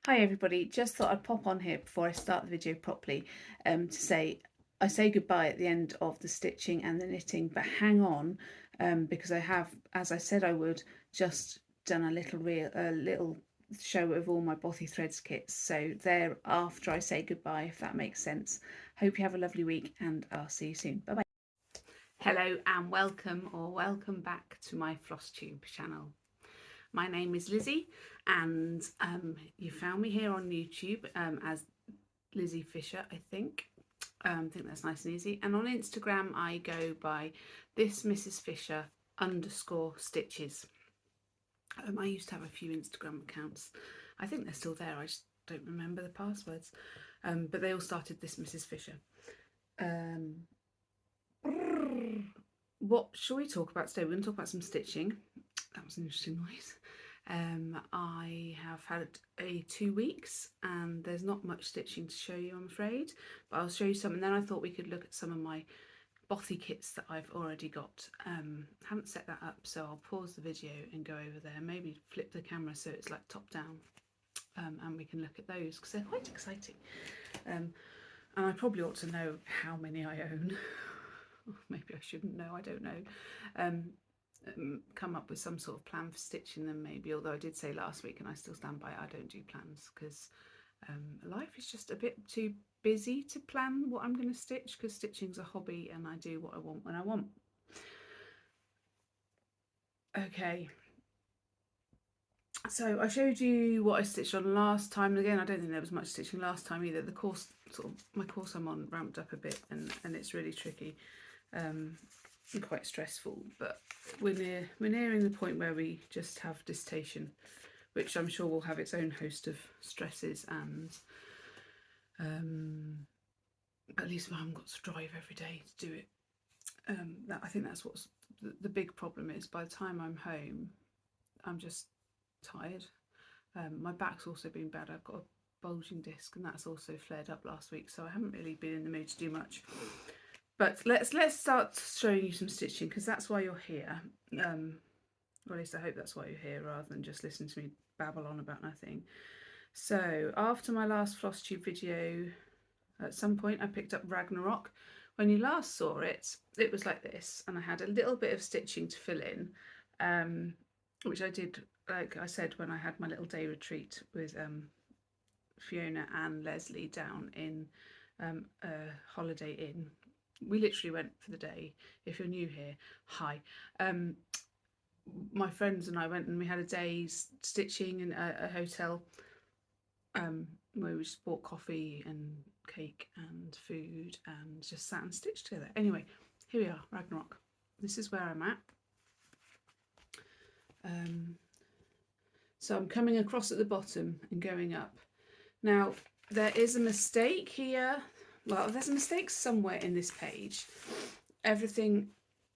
Hi everybody, just thought I'd pop on here before I start the video properly to say I say goodbye at the end of the stitching and the knitting, but hang on because I have, as I said I would, just done a little show of all my Bothy Threads kits, so they're after I say goodbye, if that makes sense. Hope you have a lovely week and I'll see you soon. Bye bye. Hello and welcome back to my Flosstube channel. My name is Lizzie and you found me here on YouTube as Lizzie Fisher, I think that's nice and easy, and on Instagram I go by this Mrs. Fisher _stitches. I used to have a few Instagram accounts. I think they're still there, I just don't remember the passwords, but they all started this Mrs. Fisher. What shall we talk about today? We're going to talk about some stitching. That was an interesting noise. I have had 2 weeks and there's not much stitching to show you, I'm afraid, but I'll show you some, and then I thought we could look at some of my Bothy kits that I've already got. Haven't set that up, so I'll pause the video and go over there, maybe flip the camera so it's like top down, and we can look at those because they're quite exciting. And I probably ought to know how many I own. Maybe I shouldn't know, I don't know. Come up with some sort of plan for stitching them maybe, although I did say last week and I still stand by it, I don't do plans because life is just a bit too busy to plan what I'm going to stitch, because stitching's a hobby and I do what I want when I want. Okay, so I showed you what I stitched on last time, and again I don't think there was much stitching last time either. The course, my course I'm on, ramped up a bit and it's really tricky. Quite stressful, but we're nearing the point where we just have dissertation, which I'm sure will have its own host of stresses, and at least I haven't got to drive every day to do it. I think that's what's the big problem is. By the time I'm home, I'm just tired. My back's also been bad. I've got a bulging disc and that's also flared up last week, so I haven't really been in the mood to do much. But let's start showing you some stitching, because that's why you're here. Or at least I hope that's why you're here, rather than just listen to me babble on about nothing. So after my last Flosstube video, at some point I picked up Ragnarok. When you last saw it, it was like this, and I had a little bit of stitching to fill in, which I did, like I said, when I had my little day retreat with Fiona and Leslie down in a Holiday Inn. We literally went for the day. If you're new here, hi. My friends and I went and we had a day's stitching in a hotel, where we just bought coffee and cake and food and just sat and stitched together. Anyway, here we are, Ragnarok. This is where I'm at. So I'm coming across at the bottom and going up. Now, there is a mistake here. Well, there's a mistake somewhere in this page. Everything,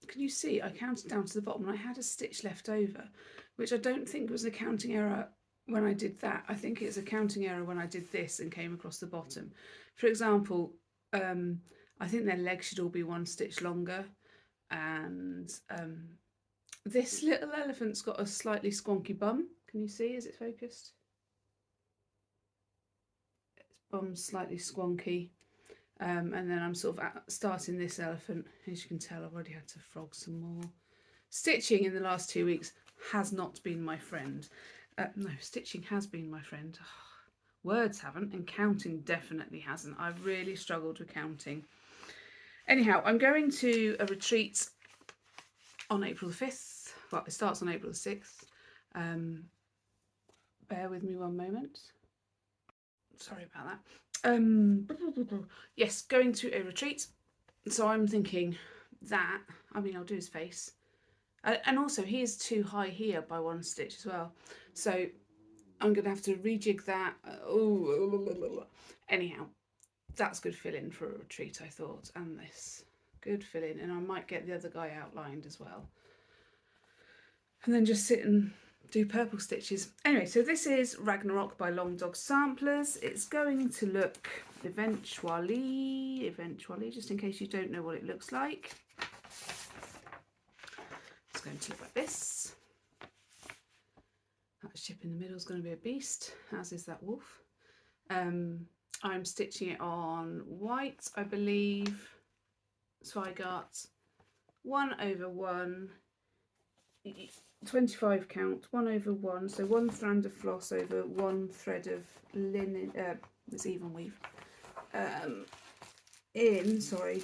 can you see? I counted down to the bottom and I had a stitch left over, which I don't think was a counting error when I did that. I think it's a counting error when I did this and came across the bottom. For example, I think their legs should all be 1 stitch longer, and this little elephant's got a slightly squonky bum. Can you see? Is it focused? Its bum's slightly squonky. And then I'm sort of starting this elephant. As you can tell, I've already had to frog some more. Stitching in the last 2 weeks has not been my friend. No, stitching has been my friend. Words haven't, and counting definitely hasn't. I've really struggled with counting. Anyhow, I'm going to a retreat on April the 5th. Well, it starts on April the 6th. Bear with me one moment. Sorry about that. Yes, going to a retreat. So I'm thinking that, I mean, I'll do his face. And also he is too high here by 1 stitch as well. So I'm going to have to rejig that. Anyhow, that's good fill-in for a retreat, I thought. And this, good fill-in. And I might get the other guy outlined as well. And then just sit and do purple stitches. Anyway, so this is Ragnarok by Long Dog Samplers. It's going to look eventually, just in case you don't know what it looks like. It's going to look like this. That ship in the middle is going to be a beast, as is that wolf. I'm stitching it on white, I believe. So I got 1/1, 25 count, 1/1, so 1 strand of floss over 1 thread of linen, it's even weave, in, sorry,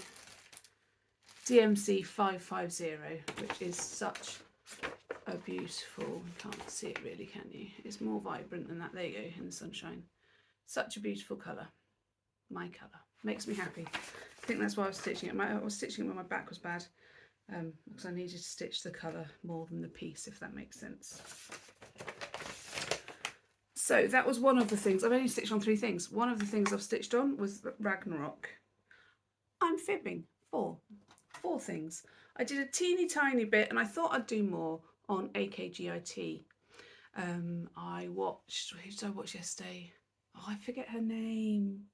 DMC 550, which is such a beautiful, you can't see it really, can you? It's more vibrant than that, there you go, in the sunshine. Such a beautiful colour, my colour, makes me happy. I think that's why I was stitching it. I was stitching it when my back was bad, because I needed to stitch the colour more than the piece, if that makes sense. So that was one of the things. I've only stitched on 3 things. One of the things I've stitched on was Ragnarok. I'm fibbing. 4 things. I did a teeny tiny bit, and I thought I'd do more on AKGIT. I watched, who did I watch yesterday? Oh, I forget her name.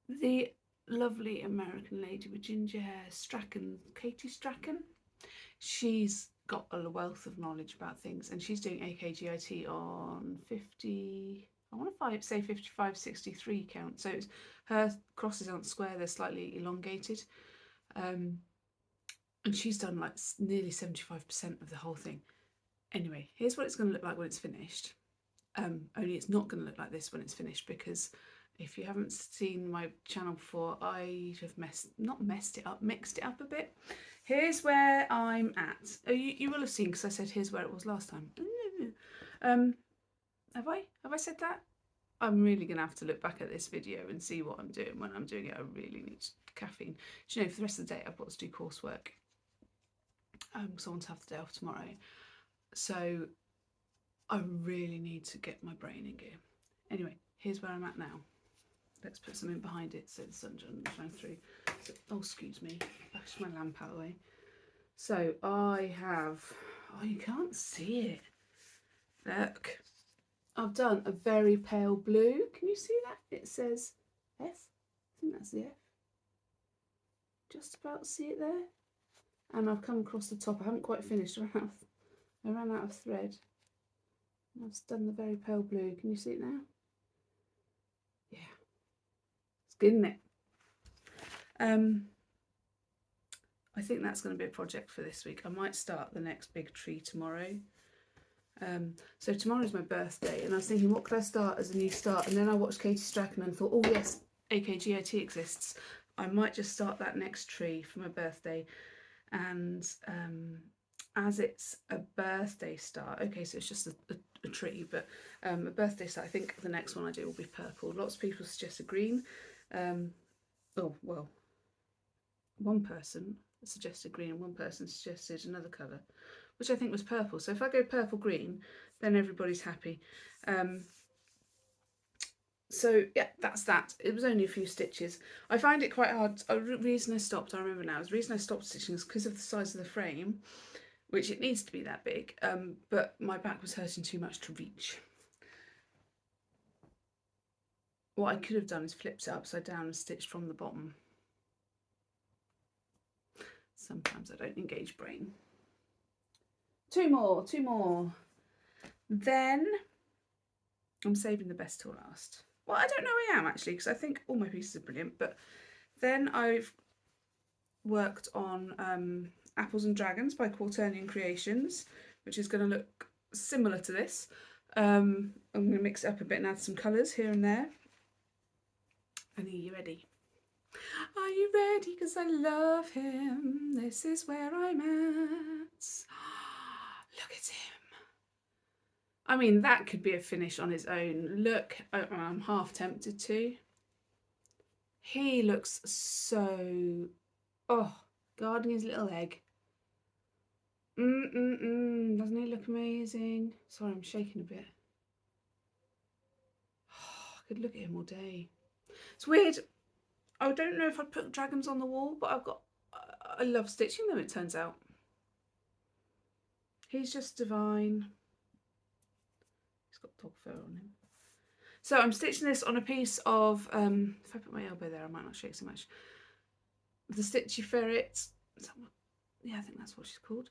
The lovely American lady with ginger hair, Strachan, Katie Strachan. She's got a wealth of knowledge about things, and she's doing AKGIT on 50, I want to say 5563 count. So it's, her crosses aren't square, they're slightly elongated. And she's done like nearly 75% of the whole thing. Anyway, here's what it's going to look like when it's finished. Only it's not going to look like this when it's finished, because if you haven't seen my channel before, I have mixed it up a bit. Here's where I'm at. Oh, you will have seen, because I said here's where it was last time. Have I said that? I'm really going to have to look back at this video and see what I'm doing when I'm doing it. I really need caffeine. Do you know, for the rest of the day, I've got to do coursework. So I want to have the day off tomorrow. So I really need to get my brain in gear. Anyway, here's where I'm at now. Let's put something behind it so the sun doesn't shine through. So, oh, excuse me, bash my lamp out of the way. So I have, oh, you can't see it. Look, I've done a very pale blue. Can you see that? It says F. I think that's the F. Just about see it there. And I've come across the top. I haven't quite finished. I ran out of thread. And I've done the very pale blue. Can you see it now? Yeah. It's good, isn't it? I think that's going to be a project for this week. I might start the next big tree tomorrow. So tomorrow's my birthday, and I was thinking, what could I start as a new start? And then I watched Katie Strachan and thought, oh yes, AKGIT exists. I might just start that next tree for my birthday. And as it's a birthday start, okay, so it's just a tree, but a birthday start, I think the next one I do will be purple. Lots of people suggested green. Oh, well, one person suggested green and one person suggested another colour, which I think was purple. So if I go purple green, then everybody's happy. So yeah, that's that. It was only a few stitches. I find it quite hard. The reason I stopped, I remember now, the reason I stopped stitching is because of the size of the frame, which it needs to be that big, but my back was hurting too much to reach. What I could have done is flipped it upside down and stitched from the bottom. Sometimes I don't engage brain. Two more. Then I'm saving the best till last. Well, I don't know I am actually, because I think all my pieces are brilliant, but then I've worked on Apples and Dragons by Quaternion Creations, which is going to look similar to this. I'm going to mix it up a bit and add some colours here and there. And are you ready? Are you ready? Because I love him. This is where I'm at. Look at him. I mean, that could be a finish on his own. Look, I'm half tempted to. He looks so, oh, guarding his little egg. Doesn't he look amazing? Sorry, I'm shaking a bit. Oh, I could look at him all day. It's weird. I don't know if I'd put dragons on the wall, but I love stitching them, it turns out. He's just divine. He's got dog fur on him. So I'm stitching this on a piece of, if I put my elbow there, I might not shake so much. The Stitchy Ferret. Yeah, I think that's what she's called.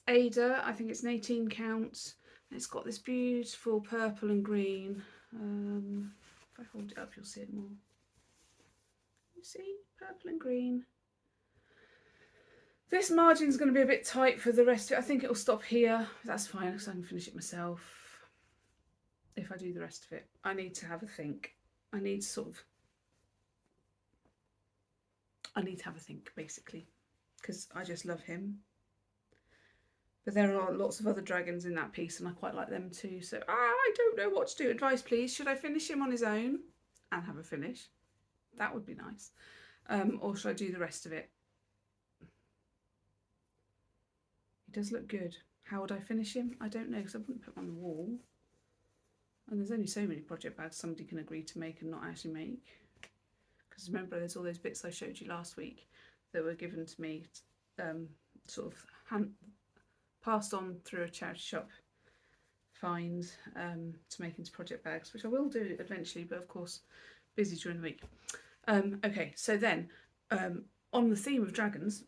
Ada, I think it's an 18 count. And it's got this beautiful purple and green. If I hold it up, you'll see it more. You see, purple and green. This margin's going to be a bit tight for the rest of it. I think it'll stop here. That's fine because I can finish it myself. If I do the rest of it, I need to have a think. I need to have a think, basically, because I just love him. But there are lots of other dragons in that piece and I quite like them too. So I don't know what to do. Advice, please. Should I finish him on his own and have a finish? That would be nice. Or should I do the rest of it? He does look good. How would I finish him? I don't know, because I wouldn't put him on the wall. And there's only so many project bags somebody can agree to make and not actually make. Because remember, there's all those bits I showed you last week that were given to me, sort of passed on through a charity shop find to make into project bags, which I will do eventually, but of course busy during the week. Okay, so then on the theme of dragons,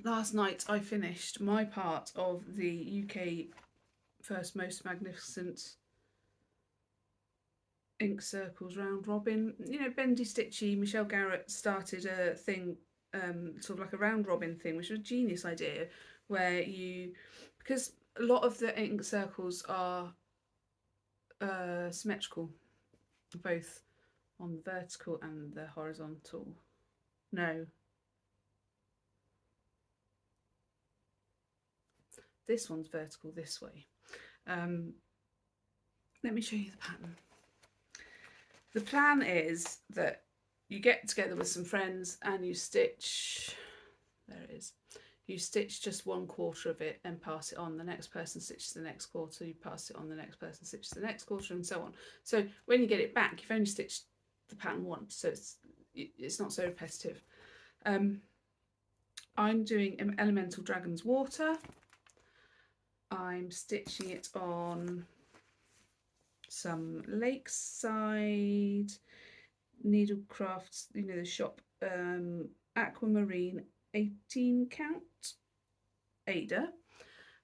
last night I finished my part of the UK First Most Magnificent Ink Circles round robin. You know, Bendy Stitchy, Michelle Garrett started a thing, sort of like a round robin thing, which was a genius idea, where you, because a lot of the ink circles are symmetrical, both on the vertical and the horizontal. No. This one's vertical this way. Let me show you the pattern. The plan is that you get together with some friends and you stitch, there it is, you stitch just 1/4 of it and pass it on. The next person stitches the next quarter, you pass it on, the next person stitches the next quarter, and so on. So when you get it back, you've only stitched the pattern once, so it's not so repetitive. I'm doing Elemental Dragon's Water. I'm stitching it on some Lakeside Needlecrafts, you know, the shop, Aquamarine 18 count Ada,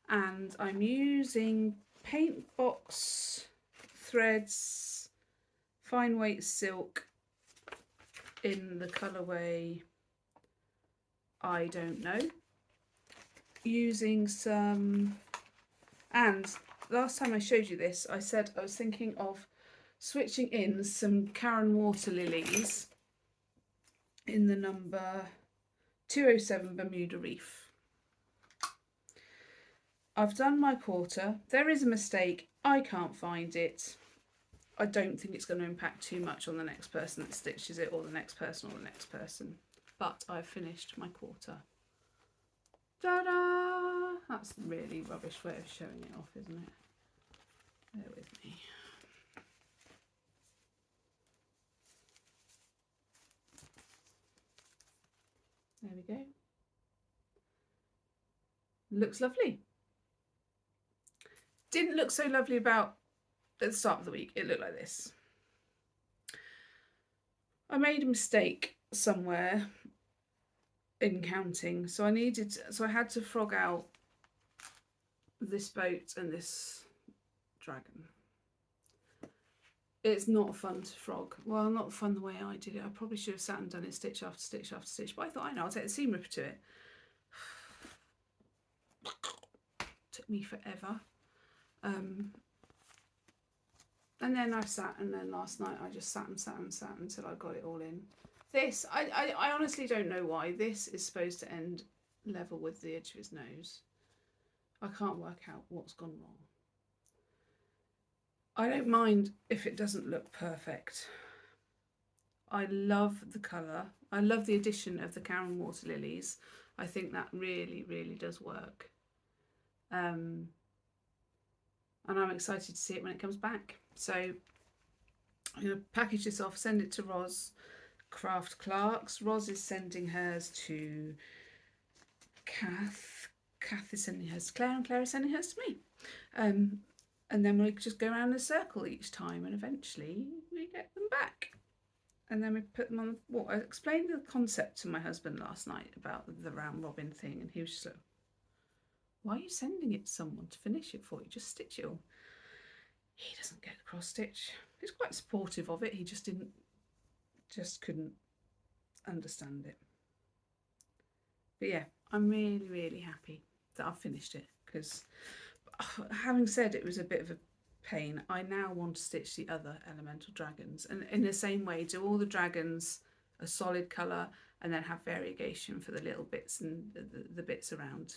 and I'm using Paint Box Threads fine weight silk in the colourway I don't know, using some, and last time I showed you this I said I was thinking of switching in some Karen Water Lilies in the number 207 Bermuda Reef. I've done my quarter. There is a mistake. I can't find it. I don't think it's going to impact too much on the next person that stitches it, or the next person, or the next person. But I've finished my quarter. Ta-da! That's a really rubbish way of showing it off, isn't it? Bear with me. There we go. Looks lovely. Didn't look so lovely about at the start of the week. It looked like this. I made a mistake somewhere in counting, so I had to frog out this boat and this dragon. It's not fun to frog. Well, not fun the way I did it. I probably should have sat and done it stitch after stitch after stitch, but I thought, I know, I'll take the seam ripper to it. Took me forever. And then I sat, and then last night I just sat until I got it all in. This, I honestly don't know why. This is supposed to end level with the edge of his nose. I can't work out what's gone wrong. I don't mind if it doesn't look perfect. I love the colour. I love the addition of the Karen Water Lilies. I think that really, really does work. And I'm excited to see it when it comes back. So I'm going to package this off, send it to Roz Craft Clark's. Roz is sending hers to Kath. Kath is sending hers to Claire, and Claire is sending hers to me. And then we just go around in a circle each time, and eventually we get them back. And then we put them on the wall. I explained the concept to my husband last night about the round robin thing, and he was just like, Why are you sending it to someone to finish it for you? Just stitch it all. He doesn't get the cross stitch. He's quite supportive of it. He just couldn't understand it. But yeah, I'm really, really happy that I've finished it, because having said it was a bit of a pain, I now want to stitch the other elemental dragons, and in the same way do all the dragons a solid colour and then have variegation for the little bits and the bits around.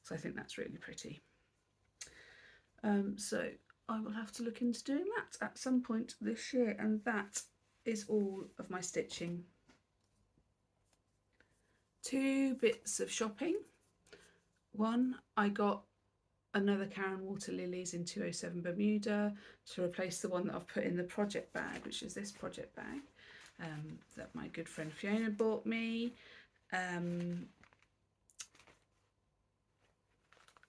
So I think that's really pretty. So I will have to look into doing that at some point this year, and that is all of my stitching. 2 bits of shopping. One, I got another Karen Water Lilies in 207 Bermuda to replace the one that I've put in the project bag, which is this project bag that my good friend Fiona bought me.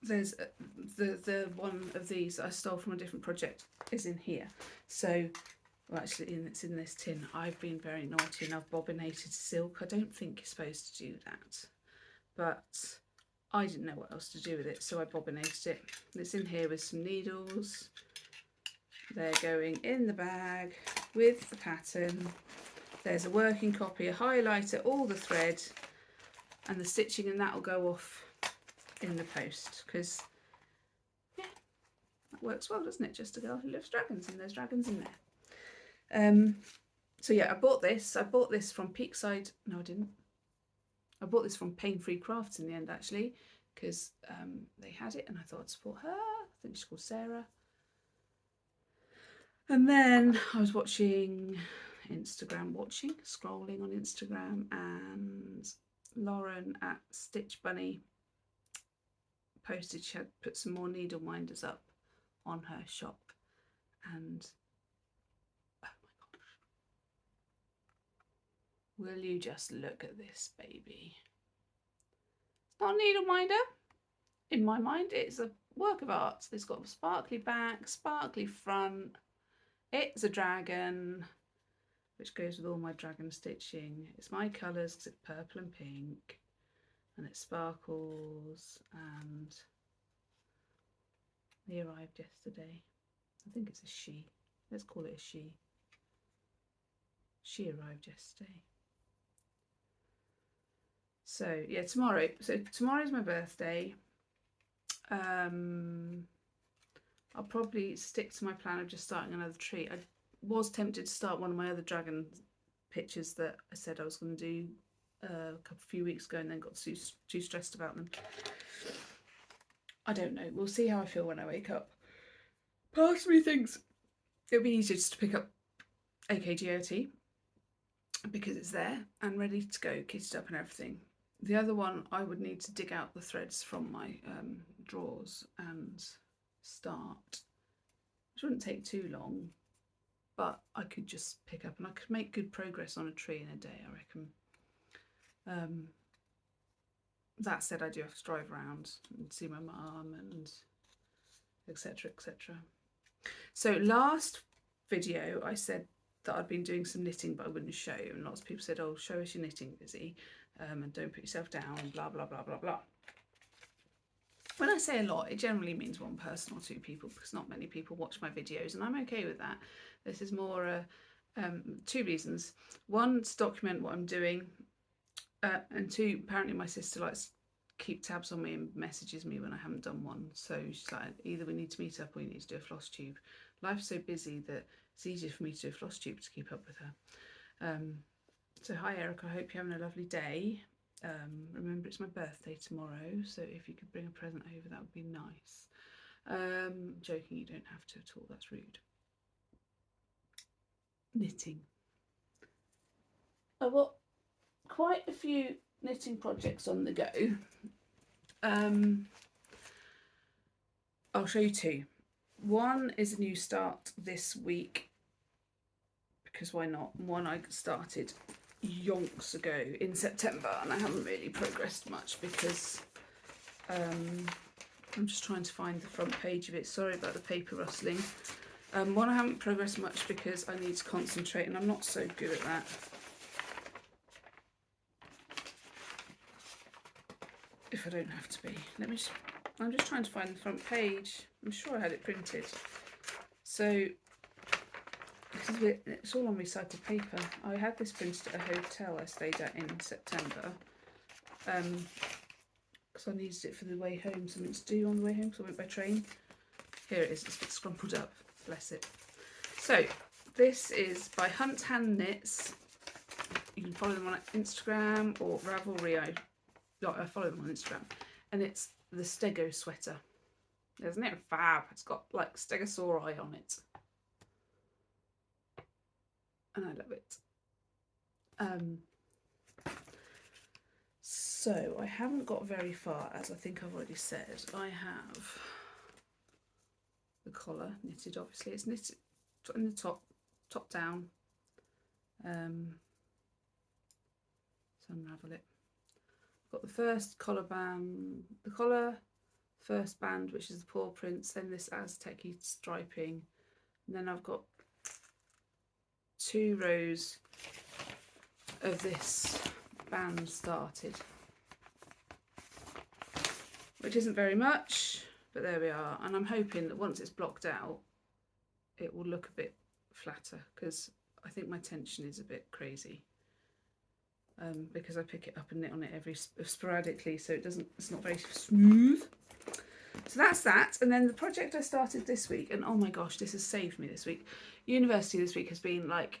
There's the one of these that I stole from a different project is in here. So, well, actually, it's in this tin. I've been very naughty and I've bobbinated silk. I don't think you're supposed to do that, but I didn't know what else to do with it, so I bobbinated it. It's in here with some needles. They're going in the bag with the pattern. There's a working copy, a highlighter, all the thread, and the stitching, and that will go off in the post, because yeah, that works well, doesn't it? Just a girl who loves dragons, and there's dragons in there. So yeah, I bought this from Peakside. No, I didn't. I bought this from Pain Free Crafts in the end, actually, because they had it and I thought I'd support her. I think she's called Sarah. And then I was scrolling on Instagram, and Lauren at Stitch Bunny posted she had put some more needle minders up on her shop, and oh my gosh, will you just look at this baby? It's not a needle minder. In my mind, it's a work of art. It's got a sparkly back, sparkly front. It's a dragon, which goes with all my dragon stitching. It's my colours because it's purple and pink, and it sparkles, and he arrived yesterday. I think it's a she. Let's call it a she. She arrived yesterday. So yeah, tomorrow. So tomorrow's my birthday. I'll probably stick to my plan of just starting another tree. I was tempted to start one of my other dragon pictures that I said I was going to do a few weeks ago, and then got too stressed about them. I don't know. We'll see how I feel when I wake up. Part of me thinks it'll be easier just to pick up AKGOT because it's there and ready to go, kitted up and everything. The other one, I would need to dig out the threads from my drawers and start, which wouldn't take too long, but I could just pick up, and I could make good progress on a tree in a day, I reckon. That said, I do have to drive around and see my mum and etc, etc. So last video I said that I'd been doing some knitting but I wouldn't show, and lots of people said, oh, show us your knitting, Busy, and don't put yourself down, and blah blah blah blah blah. When I say a lot, it generally means one person or 2 people, because not many people watch my videos, and I'm okay with that. This is more 2 reasons. One, to document what I'm doing, and 2, apparently my sister likes to keep tabs on me and messages me when I haven't done one. So she's like, either we need to meet up or we need to do a Flosstube. Life's so busy that it's easier for me to do a Flosstube to keep up with her. So hi Erica, I hope you're having a lovely day. Remember, it's my birthday tomorrow, so if you could bring a present over, that would be nice. Joking, you don't have to at all, that's rude. Knitting. I've got quite a few knitting projects on the go. I'll show you 2. One is a new start this week, because why not? One I started yonks ago in September, and I haven't really progressed much because I'm just trying to find the front page of it. Sorry about the paper rustling. One, I haven't progressed much because I need to concentrate, and I'm not so good at that. If I don't have to be. Let me just I'm just trying to find the front page. I'm sure I had it printed. So it's all on recycled paper. I had this printed at a hotel I stayed at in September. Because I needed it for the way home, something to do on the way home, because I went by train. Here it is, it's a bit scrumpled up, bless it. So, this is by Hunt Hand Knits. You can follow them on Instagram or Ravelry. I follow them on Instagram. And it's the Stego sweater. Isn't it fab? It's got like Stegosauri on it. And I love it. So I haven't got very far, as I think I've already said. I have the collar knitted, obviously. It's knitted in the top down. So unravel it. I've got the first collar band, first band, which is the paw prints, then this Aztec-y striping, and then I've got 2 rows of this band started, which isn't very much, but there we are. And I'm hoping that once it's blocked out, it will look a bit flatter, because I think my tension is a bit crazy. Because I pick it up and knit on it sporadically, so it's not very smooth. So that's that. And then the project I started this week, and oh my gosh, this has saved me this week. University this week has been like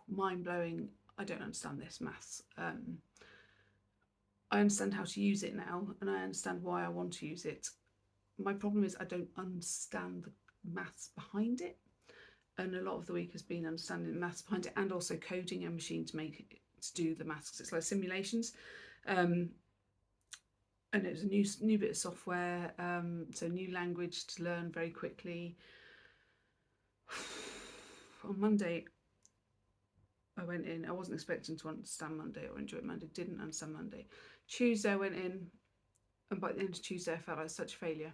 mind-blowing. I don't understand this maths. I understand how to use it now, and I understand why I want to use it. My problem is I don't understand the maths behind it. And a lot of the week has been understanding the maths behind it, and also coding a machine to do the maths, because it's like simulations. And it was a new bit of software, so new language to learn very quickly. On Monday, I went in. I wasn't expecting to understand Monday or enjoy Monday. Didn't understand Monday. Tuesday I went in, and by the end of Tuesday I felt like such a failure.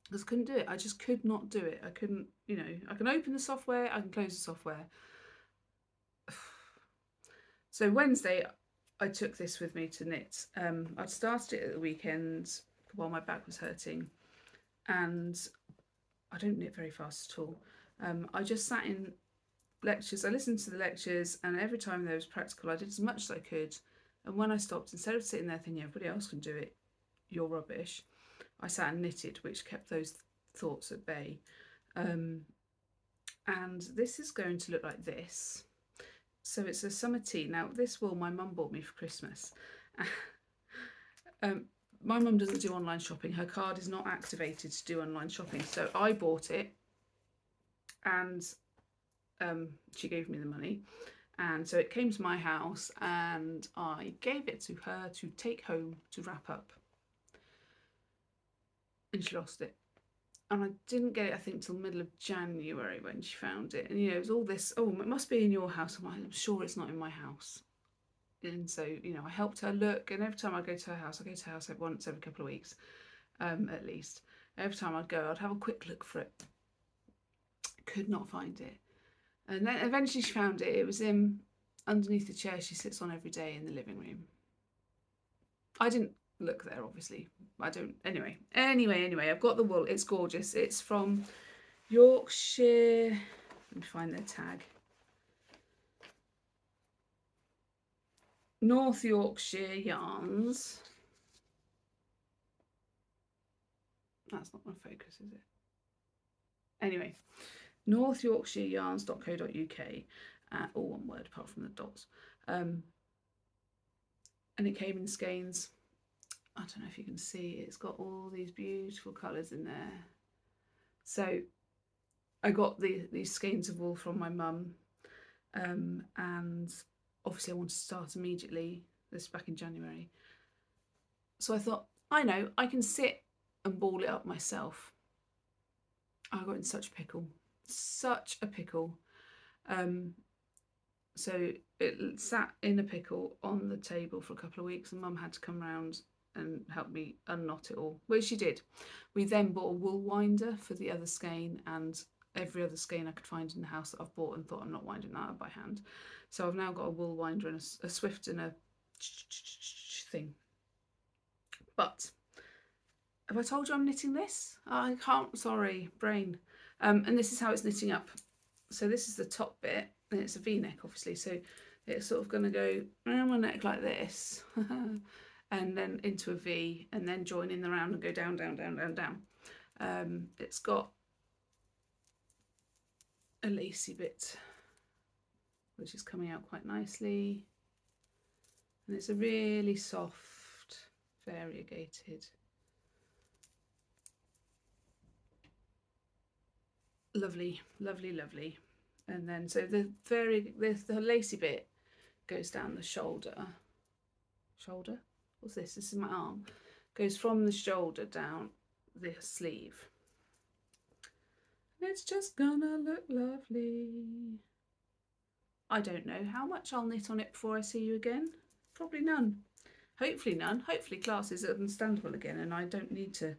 Because I couldn't do it. I just could not do it. I couldn't, I can open the software, I can close the software. So Wednesday, I took this with me to knit. I'd started it at the weekend while my back was hurting, and I don't knit very fast at all. I just sat in lectures. I listened to the lectures, and every time there was practical, I did as much as I could. And when I stopped, instead of sitting there thinking everybody else can do it, you're rubbish, I sat and knitted, which kept those thoughts at bay. And this is going to look like this. So it's a summer tea. Now, this wool my mum bought me for Christmas. My mum doesn't do online shopping. Her card is not activated to do online shopping. So I bought it, and she gave me the money. And so it came to my house, and I gave it to her to take home to wrap up. And she lost it. And I didn't get it, I think, till middle of January when she found it. And, it was all this, oh, it must be in your house. I'm sure it's not in my house. And so, I helped her look. And every time I go to her house, once every couple of weeks, at least. Every time I'd go, I'd have a quick look for it. Could not find it. And then eventually she found it. It was underneath the chair she sits on every day in the living room. I didn't look there, obviously. I don't. Anyway, I've got the wool. It's gorgeous. It's from Yorkshire. Let me find their tag. North Yorkshire Yarns. That's not my focus, is it? Anyway, North Yorkshire Yarns.co.uk. All one word apart from the dots. And it came in skeins. I don't know if you can see, it's got all these beautiful colours in there. So I got these skeins of wool from my mum, and obviously I wanted to start immediately. This was back in January. So I thought, I know, I can sit and ball it up myself. I got in such a pickle. So it sat in a pickle on the table for a couple of weeks, and Mum had to come round and help me unknot it all, which she did. We then bought a wool winder for the other skein, and every other skein I could find in the house that I've bought, and thought, I'm not winding that up by hand. So I've now got a wool winder and a Swift and a thing. But have I told you I'm knitting this? I can't, sorry, brain. And this is how it's knitting up. So this is the top bit, and it's a V-neck obviously, so it's sort of going to go around my neck like this and then into a V, and then join in the round and go down, down, down, down, down. It's got a lacy bit which is coming out quite nicely, and it's a really soft variegated, lovely, lovely, lovely. And then so the lacy bit goes down the shoulder. What's this? This is my arm. Goes from the shoulder down the sleeve. And it's just gonna look lovely. I don't know how much I'll knit on it before I see you again. Probably none. Hopefully none. Hopefully class is understandable again and I don't need to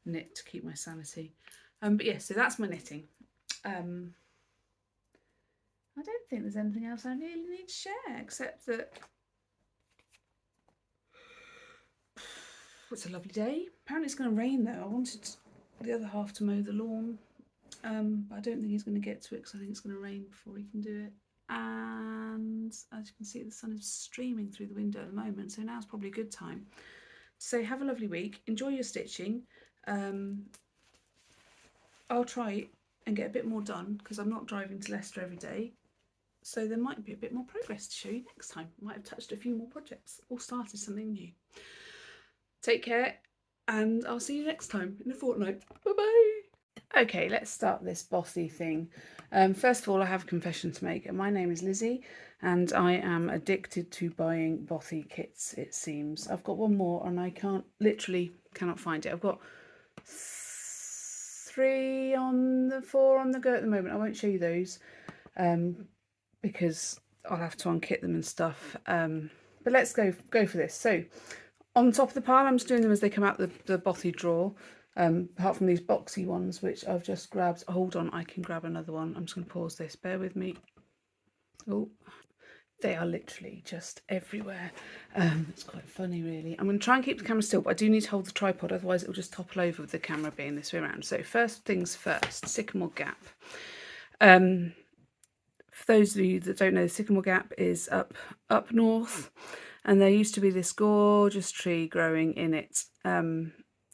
knit to keep my sanity. But yes, so that's my knitting. I don't think there's anything else I really need to share, except that it's a lovely day. Apparently it's going to rain though. I wanted the other half to mow the lawn, but I don't think he's going to get to it because I think it's going to rain before he can do it. And as you can see, the sun is streaming through the window at the moment, so now's probably a good time. So have a lovely week, enjoy your stitching. I'll try and get a bit more done because I'm not driving to Leicester every day, so there might be a bit more progress to show you next time. Might have touched a few more projects or started something new. Take care, and I'll see you next time in a fortnight. Bye bye. Okay, let's start this Bothy thing. First of all, I have a confession to make. My name is Lizzie and I am addicted to buying Bothy kits, it seems. I've got one more and I literally cannot find it. I've got 4 on the go at the moment. I won't show you those because I'll have to unkit them and stuff. But let's go for this. So on top of the pile, I'm just doing them as they come out the Bothy drawer. Apart from these boxy ones, which I've just grabbed. Hold on, I can grab another one. I'm just going to pause this. Bear with me. Oh, they are literally just everywhere. It's quite funny, really. I'm going to try and keep the camera still, but I do need to hold the tripod, otherwise it will just topple over with the camera being this way around. So first things first, Sycamore Gap. For those of you that don't know, the Sycamore Gap is up north, and there used to be this gorgeous tree growing in it.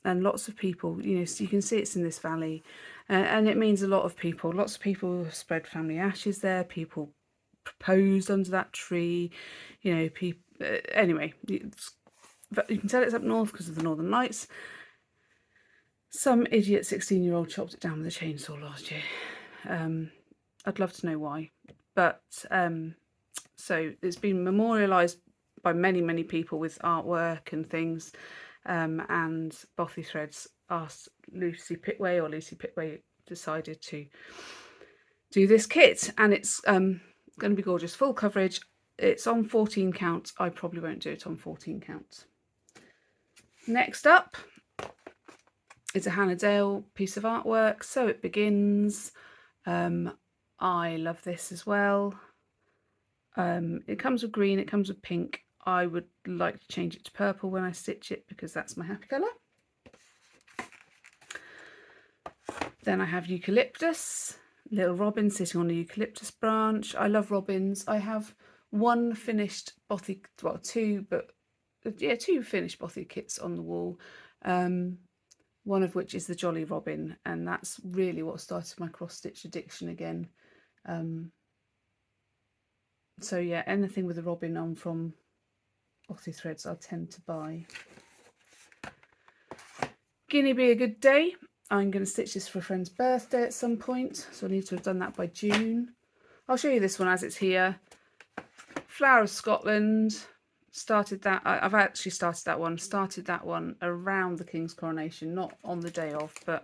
And lots of people, you know, so you can see it's in this valley, and it means a lot of people. Lots of people have spread family ashes there. People proposed under that tree, you know. People anyway. But you can tell it's up north because of the Northern Lights. Some idiot 16-year-old chopped it down with a chainsaw last year. I'd love to know why, but so it's been memorialised by many people with artwork and things. And Bothy Threads asked Lucy Pitway decided to do this kit, and it's going to be gorgeous. Full coverage. It's on 14 count. I probably won't do it on 14 count. Next up is a Hannah Dale piece of artwork. So it begins. I love this as well. It comes with green, it comes with pink. I would like to change it to purple when I stitch it because that's my happy colour. Then I have eucalyptus, little robin sitting on a eucalyptus branch. I love robins. I have one finished Bothy, well, two finished Bothy kits on the wall. One of which is the Jolly Robin, and that's really what started my cross-stitch addiction again. So yeah, anything with a robin on from Bothy Threads I tend to buy. Guinea Be a Good Day. I'm going to stitch this for a friend's birthday at some point, so I need to have done that by June. I'll show you this one as it's here. Flower of Scotland. Started that. I've actually started that one. Started that one around the King's coronation, not on the day of, but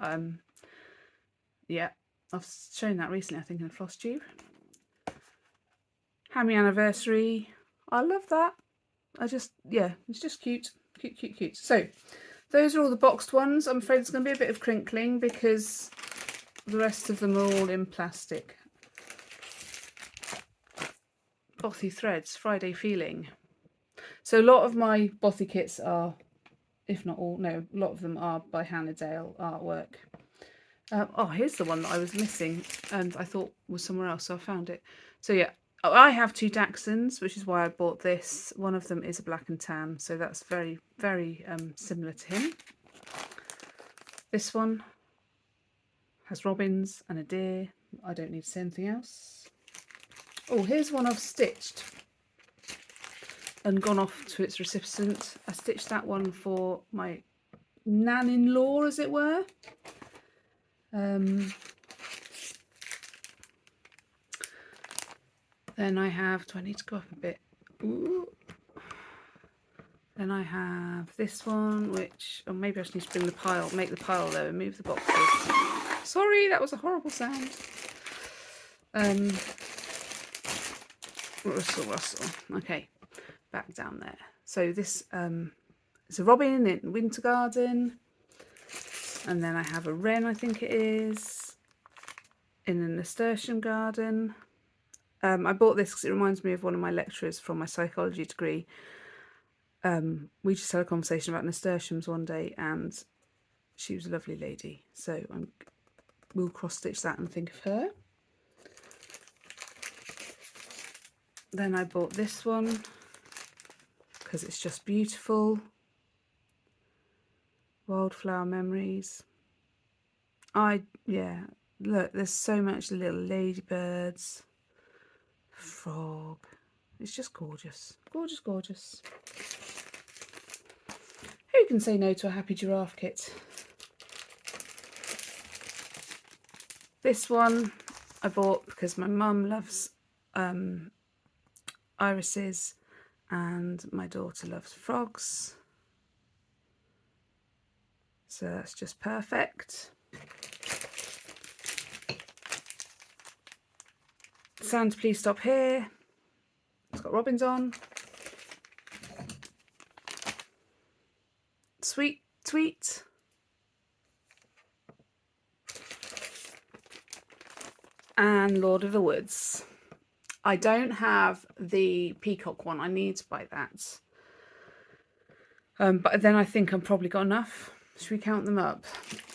yeah, I've shown that recently, I think, in Flosstube. Hammy Anniversary. I love that. Yeah, it's just cute. Cute. So those are all the boxed ones. I'm afraid there's going to be a bit of crinkling because the rest of them are all in plastic. Bothy Threads, Friday Feeling. So a lot of my Bothy kits are if not all, no, a lot of them are by Hannah Dale artwork. Oh, here's the one that I was missing and I thought was somewhere else, so I found it. So yeah, I have 2 Dachshunds, which is why I bought this. One of them is a black and tan, so that's very, very similar to him. This one has robins and a deer. I don't need to say anything else. Oh, here's one I've stitched and gone off to its recipient. I stitched that one for my nan-in-law, as it were. Then I have, do I need to go up a bit? Ooh. Then I have this one, which, or maybe I just need to bring the pile, make the pile though, and move the boxes. Sorry, that was a horrible sound. Rustle. Okay, back down there. So this is a robin in Winter Garden. And then I have a wren, I think it is, in the nasturtium garden. I bought this because it reminds me of one of my lecturers from my psychology degree. We just had a conversation about nasturtiums one day and she was a lovely lady. So we'll cross-stitch that and think of her. Then I bought this one because it's just beautiful. Wildflower Memories. Yeah, look, there's so much little ladybirds. Frog. It's just gorgeous. Gorgeous, gorgeous. Who can say no to a happy giraffe kit? This one I bought because my mum loves irises and my daughter loves frogs. So that's just perfect. Santa, please stop here. It's got robins on. Sweet, sweet. And Lord of the Woods. I don't have the peacock one. I need to buy that. But then I think I've probably got enough. Should we count them up?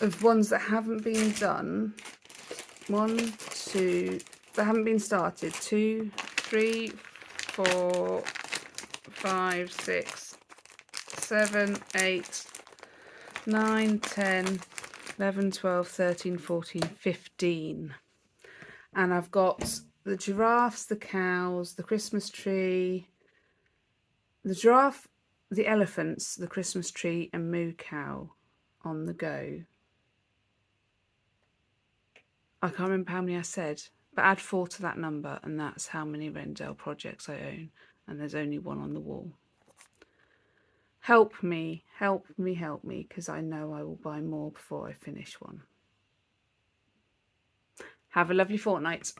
Of ones that haven't been done. 1, 2, that haven't been started. 2, 3, 4, 5, 6, 7, 8, 9, 10, 11, 12, 13, 14, 15. And I've got the giraffes, the cows, the Christmas tree, the giraffe, the elephants, the Christmas tree, and moo cow on the go. I can't remember how many I said, but add 4 to that number, and that's how many Rendell projects I own. And there's only one on the wall. Help me, help me, help me, because I know I will buy more before I finish one. Have a lovely fortnight.